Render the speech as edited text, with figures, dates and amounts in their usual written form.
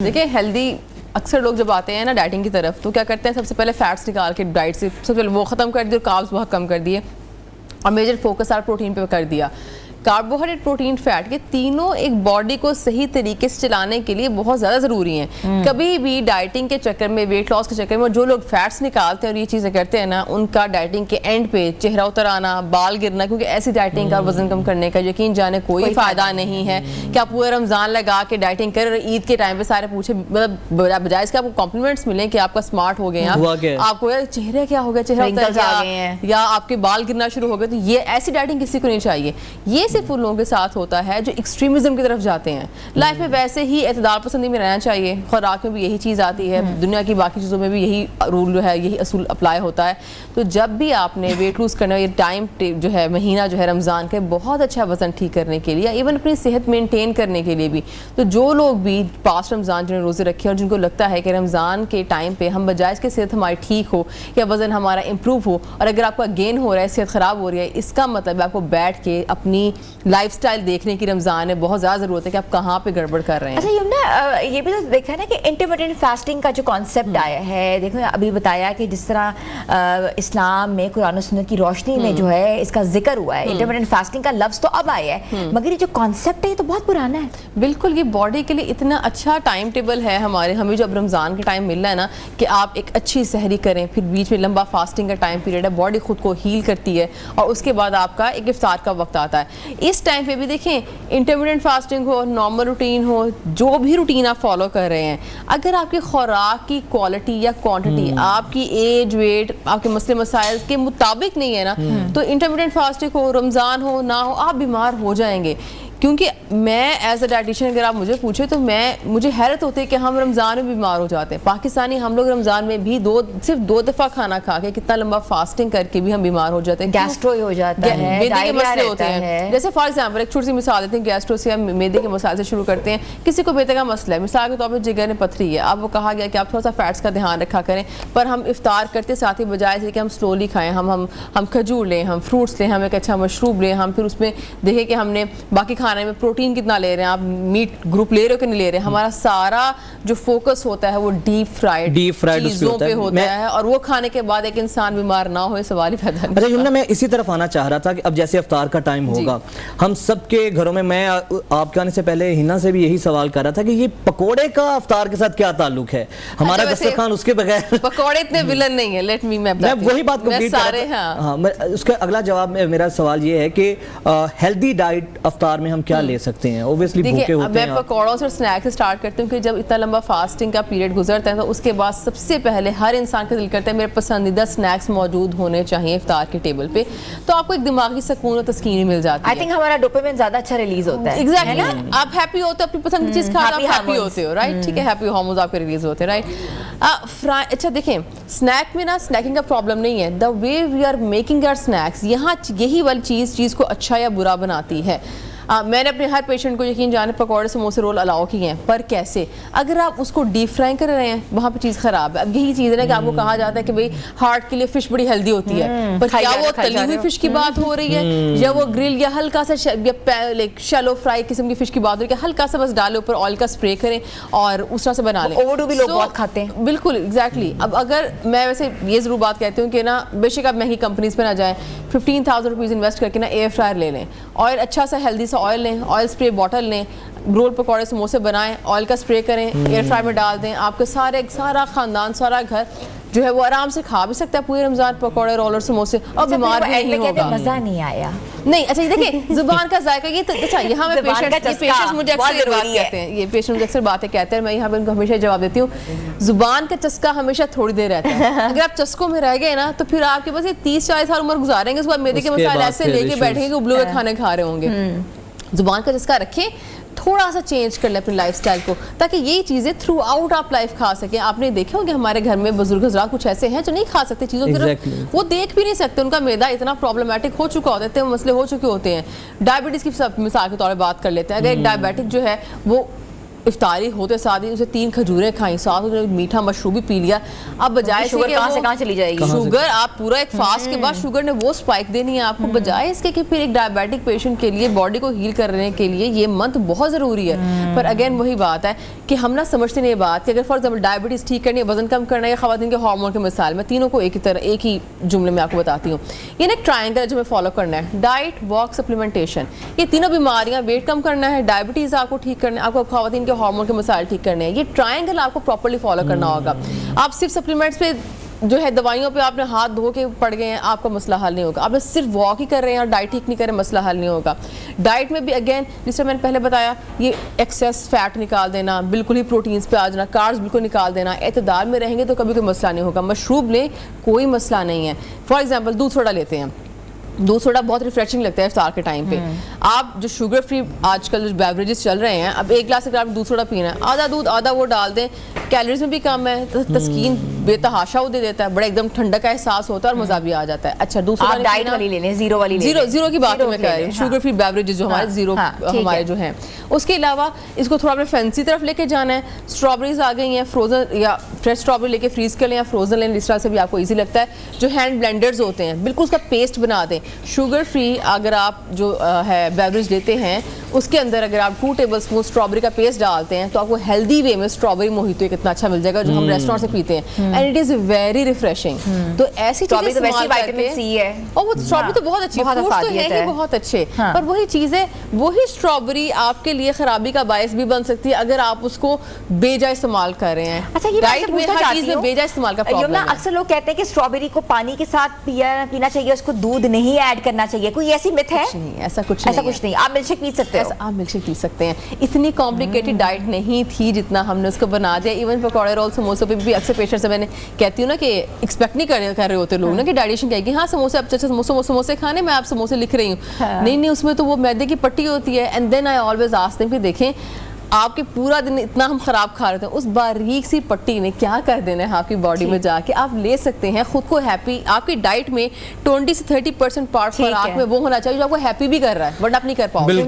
देखिए हेल्दी अक्सर लोग जब आते हैं ना डाइटिंग की तरफ तो क्या करते हैं, सबसे पहले फैट्स निकाल के डाइट से सबसे पहले वो ख़त्म कर दिए और कार्ब्स बहुत कम कर दिए और मेजर फोकस आर प्रोटीन पे कर दिया। कार्बोहाइड्रेट, प्रोटीन, फैट, ये तीनों एक बॉडी को सही तरीके से चलाने के लिए बहुत ज़्यादा ज़रूरी हैं। कभी भी डाइटिंग के चक्कर में, वेट लॉस के चक्कर में जो लोग फैट्स निकालते हैं और ये चीज़ें करते हैं ना, उनका डाइटिंग के एंड पे चेहरा उतर आना, बाल गिरना, क्योंकि ऐसी डाइटिंग का वजन कम करने का यकीन जाने कोई फ़ायदा नहीं है कि आप पूरा रमज़ान लगा के डाइटिंग करें और ईद के टाइम पे सारे पूछे, मतलब बजाय इसके आपको कॉम्प्लीमेंट्स मिलें कि आपका स्मार्ट हो गए, आपको चेहरे क्या हो गया, चेहरा उतर गया या आपके बाल गिरना शुरू हो गए, तो ये ऐसी डाइटिंग किसी को नहीं चाहिए। ये सिर्फ उन लोगों के साथ होता है जो एक्सट्रीमिज्म की तरफ जाते हैं। लाइफ में वैसे ही एतदाल पसंदी में रहना चाहिए, खुराक में भी यही चीज़ आती है, दुनिया की बाकी चीज़ों में भी यही रूल जो है, यही असूल अप्लाई होता है। तो जब भी आपने वेट लूज़ करना, ये टाइम जो है, महीना जो है रमज़ान के, बहुत अच्छा वजन ठीक करने के लिए, इवन अपनी सेहत मेंटेन करने के लिए भी, तो जो लोग भी पास रमज़ान जिन्हें रोज़े रखे और जिनको लगता है कि रमज़ान के टाइम पे हम बजाय इसके सेहत हमारी ठीक हो या वज़न हमारा इम्प्रूव हो, और अगर आपका गेन हो रहा है, सेहत ख़राब हो रही है, इसका मतलब आपको बैठ के अपनी लाइफस्टाइल देखने की रमज़ान है बहुत ज़्यादा ज़रूरत है कि आप कहाँ पे गड़बड़ कर रहे हैं। अच्छा यमुना, ये भी तो देखा है ना कि इंटरमिटेंट फास्टिंग का जो कॉन्सेप्ट आया है, देखो अभी बताया कि जिस तरह इस्लाम में कुरान और सुन्नत की रोशनी में जो है इसका जिक्र हुआ है, इंटरमिटेंट फास्टिंग का लफ्ज़ तो अब आया है, मगर ये जो कॉन्सेप्ट है ये तो बहुत पुराना है। बिल्कुल, ये बॉडी के लिए इतना अच्छा टाइम टेबल है हमें जो अब रमज़ान के टाइम मिल रहा है ना, कि आप एक अच्छी सहरी करें, फिर बीच में लंबा फास्टिंग का टाइम पीरियड है, बॉडी खुद को हील करती है और उसके बाद आपका एक इफ्तार का वक्त आता है। इस टाइम पे भी देखें, इंटरमिटेंट फास्टिंग हो, नॉर्मल रूटीन हो, जो भी रूटीन आप फॉलो कर रहे हैं, अगर आपकी खुराक की क्वालिटी या क्वांटिटी आपकी एज, वेट, आपके मसले मसाइल के मुताबिक नहीं है ना, तो इंटरमिटेंट फास्टिंग हो, रमज़ान हो ना हो, आप बीमार हो जाएंगे। क्योंकि मैं एज अ डाइटिशियन अगर आप मुझे पूछे तो मुझे हैरत होती है कि हम रमज़ान में बीमार हो जाते हैं। पाकिस्तानी हम लोग रमज़ान में भी सिर्फ दो दफ़ा खाना खा के, कितना लंबा फास्टिंग करके भी हम बीमार हो जाते हैं। गैस्ट्रो हो जाता है, मैदे के मसले होते हैं। जैसे फॉर एग्जाम्पल एक छोटी सी मिसाल देते हैं, गैस्ट्रो से हम मैदे के मसाले से शुरू करते हैं। किसी को मैदे का मसला है, मिसाल के तौर पर जिगर में पथरी है, अब वो कहा गया कि आप थोड़ा सा फैट्स का ध्यान रखा करें, पर हम इफ्तार करते साथ ही बजाय से कि हम स्लोली खाएं, हम खजूर लें, हम फ्रूट्स लें, हम एक अच्छा मशरूब लें, हम फिर उसमें देखें कि हमने बाकी खाने में प्रोटीन कितना ले रहे हैं, आप मीट ग्रुप ले रहे हो कि नहीं ले रहे हैं। हमारा सारा जो फोकस होता है वो डीप फ्राइड चीजों पे होता है और वो खाने के बाद एक इंसान बीमार ना हो, सवाल ही पैदा नहीं। अच्छा यमुना, मैं इसी तरफ आना चाह रहा था कि अब जैसे इफ्तार का टाइम होगा, हम सबके घरों में, मैं आपके आने से पहले हिना से भी यही सवाल कर रहा था कि ये पकोड़े का इफ्तार के साथ क्या ताल्लुक है? हमारा दस्तरखान उसके बगैर पकोड़े इतने विलन नहीं है। लेट मी मैं वही बात कंप्लीट सारे उसका अगला जवाब मेरा सवाल ये है कि हेल्दी डाइट इफ्तार में हम क्या ले सकते हैं? ऑब्वियसली भूखे होते हैं। मैं पकौड़ों से स्नैक्स से स्टार्ट करती हूँ कि जब इतना लंबा फास्टिंग का पीरियड गुजरता है तो उसके बाद सबसे पहले हर इंसान का दिल करता है मेरे पसंदीदा स्नैक्स मौजूद होने चाहिए इफ्तार के टेबल पे, तो आपको एक दिमागी सुकून और तस्कीन मिल जाती है। आई थिंक हमारा डोपामिन ज्यादा अच्छा रिलीज होता है। एग्जैक्टली, आप हैप्पी होते हो, अपनी पसंद की चीज खा रहे हो, हैप्पी होते हो, राइट? ठीक है, हैप्पी हार्मोन्स आपके रिलीज होते हैं, राइट? अच्छा देखें, स्नैक में ना स्नैकिंग का प्रॉब्लम नहीं है, the way we are making our snacks, यहाँ यही वाली चीज़ को अच्छा या बुरा बनाती है। मैंने अपने हर पेशेंट को यकीन जाने पकौड़े समोसे रोल अलाउ किए हैं, पर कैसे? अगर आप उसको डीप फ्राई कर रहे हैं वहाँ पे चीज़ खराब है। अब यही चीज़ है ना कि आपको कहा जाता है कि भाई हार्ट के लिए फिश बड़ी हेल्दी होती है, पर क्या वो तली हुई फिश की बात हो रही है या वो ग्रिल या हल्का सा शैलो फ्राई किस्म की फिश की बात हो रही है? हल्का सा बस डालें, ऊपर ऑयल का स्प्रे करें और उस तरह से बना लें। ओवरडू भी लोग बहुत खाते हैं। बिल्कुल, एग्जैक्टली। अब अगर मैं वैसे ये ज़रूर बात कहती हूँ कि ना, बेशक आप महंगी कंपनीज पर ना जाएँ, 15,000 रुपीज़ इन्वेस्ट करके ना एयर फ्रायर ले लें, ऑयल अच्छा सा हेल्दी सा ऑयल लें, ऑयल स्प्रे बॉटल लें, रोल पकौड़े समोसे बनाएं, ऑयल का स्प्रे करें, एयर फ्रायर में डाल दें, आपके सारा खानदान, सारा घर जो है वो आराम से खा भी सकता है पूरे रमजान पकौड़े, रोल और समोसे, और बीमार भी नहीं होगा। मजा नहीं आया। नहीं, अच्छा ये देखिए, जुबान का जायका ये तो अच्छा, यहाँ मैं पेशेंट्स मुझे अक्सर बात कहते हैं, ये पेशेंट मुझे अक्सर बातें कहते हैं, मैं यहाँ पे उनको हमेशा जवाब देती हूँ, जुबान का चस्का हमेशा थोड़ी देर रहता है। अगर आप चस्कों में रह गए ना तो फिर आपके पास ये 30-40 साल उम्र गुजारेंगे, उसके बाद मैदे के मसाले ऐसे लेके बैठेंगे, उबले हुए खाने खा रहे होंगे। जुबान का चस्का रखें, थोड़ा सा चेंज कर ले अपनी लाइफस्टाइल को, ताकि ये चीज़ें थ्रू आउट आप लाइफ खा सकें। आपने देखे होंगे हमारे घर में बुजुर्ग हजरात कुछ ऐसे हैं जो नहीं खा सकते चीज़ों की, वो देख भी नहीं सकते, उनका मैदा इतना प्रॉब्लमेटिक हो चुका होता है, मसले हो चुके होते हैं। डायबिटीज़ की मिसाल के तौर पर बात कर लेते हैं, अगर एक डायबिटिक जो है वो इफ्तारी होते साथ ही उसे 3 खजूरें खाई, साथ उसने मीठा मशरूब भी पी लिया, अब बजाय शुगर कहाँ से कहाँ चली जाएगी? शुगर आप पूरा एक फास्ट के बाद शुगर ने वो स्पाइक देनी है आपको, बजाय इसके कि फिर एक डायबिटिक पेशेंट के लिए बॉडी को हील करने के लिए ये मंथ बहुत ज़रूरी है। पर अगेन वही बात है, कि हम ना समझते नहीं ये बात कि अगर फॉर एग्जाम्पल डायबिटीज़ ठीक करनी है, वजन कम करना है या खवातीन के हार्मोन की मिसाल, मैं तीनों को एक ही जुमले में आपको बताती हूँ। ये ना एक ट्रायंगल है जो हमें फॉलो करना है, डाइट, वॉक, सप्लीमेंटेशन। ये तीनों बीमारियाँ, वेट कम करना है, डायबिटीज़ आपको ठीक करना है, आपको खवातीन के हार्मोन के मिसाल ठीक करने हैं, ये ट्रायंगल आपको प्रॉपर्ली फॉलो करना होगा। आप सिर्फ सप्लीमेंट्स पे जो है, दवाइयों पे आपने हाथ धो के पड़ गए हैं, आपका मसला हल नहीं होगा। आप सिर्फ वॉक ही कर रहे हैं और डाइट ठीक नहीं कर रहे, मसला हल नहीं होगा। डाइट में भी अगेन जिस मैंने पहले बताया, ये एक्सेस फैट निकाल देना, बिल्कुल ही प्रोटीन्स पे आ जाना, कार्ब्स बिल्कुल निकाल देना, एतदाल में रहेंगे तो कभी कोई मसला नहीं होगा। मशरूब लें, कोई मसला नहीं है। फॉर एग्जाम्पल दूध सोडा लेते हैं, दूध सोडा बहुत रिफ्रेशिंग लगता है इफ्तार के टाइम पे। आप जो शुगर फ्री आजकल जो बेवरेजेस चल रहे हैं, अब एक गिलास अगर आप दूध सोडा पीना है, आधा दूध आधा वो डाल दें, कैलोरीज में भी कम है, तस्कीन बेतहाशा वो दे देता है, बड़ा एकदम ठंडक का एहसास होता है और मजा भी आ जाता है। अच्छा, दूसरा डाइट वाली ले लें, जीरो वाली ले लें। जीरो की बात मैं कर रही हूँ, शुगर फ्री बेवरेजेस जो हमारे जीरो हमारे जो हैं। उसके अलावा इसको थोड़ा अपने फैंसी तरफ लेके जाना है। स्ट्रॉबेरीज आ गई हैं, फ्रोजन या फ्रेश स्ट्रॉबेरी लेके फ्रीज कर लें या फ्रोजन लें, इस तरह से भी आपको ईजी लगता है। जो हैंड ब्लेंडर्स होते हैं, बिल्कुल उसका पेस्ट बना दें। शुगर फ्री अगर आप जो है बेवरेज लेते हैं, उसके अंदर अगर आप 2 टेबलस्पून स्ट्रॉबेरी का पेस्ट डालते हैं तो आपको हेल्दी वे में स्ट्रॉबेरी मोहितो कितना अच्छा मिल जाएगा जो हम रेस्टोरेंट से पीते हैं, and it is very refreshing. तो ऐसी चीजें इस्तेमाल विटामिन सी है, और वो स्ट्रॉबेरी तो बहुत अच्छी, फ्रूट्स तो है ही बहुत अच्छे, पर वही चीजें, वही स्ट्रॉबेरी आपके लिए खराबी का बायस भी बन सकती है अगर आप उसको बेजा इस्तेमाल कर रहे हैं। अच्छा, ये डाइट में हर चीज में बेजा इस्तेमाल का प्रॉब्लम है। अक्सर लोग कहते हैं कि स्ट्रॉबेरी को पानी के साथ पीना चाहिए, उसको दूध नहीं ऐड करना चाहिए, कोई ऐसी मिथ है? नहीं, ऐसा कुछ नहीं। आप मिल्कशेक पी सकते हो, आप मिल्कशेक पी सकते हैं। इतनी कॉम्प्लिकेटेड डाइट नहीं थी जितना हमने उसको बना दिया। इवन पकौड़े रोल समोसों पे भी अक्सर पेशेंट से मैंने कहती हूँ ना कि एक्सपेक्ट नहीं कर रहे होते लोग ना कि डाइटिशियन कहेगी हाँ समोसे, अब समोसे खाने, मैं आप समोसे लिख रही हूँ। नहीं, उसमें तो वो मैदे की पट्टी होती है। And then I always ask them कि देखें, आपके पूरा दिन इतना हम खराब खा रहे थे, उस बारीक सी पट्टी ने क्या कर देना है आपकी बॉडी में जाके। आप ले सकते हैं खुद को हैप्पी। आपकी डाइट में 20 से 30% पार्ट खुराक में वो होना चाहिए जो आपको हैप्पी भी कर रहा है, बट आप नहीं कर पाओगे।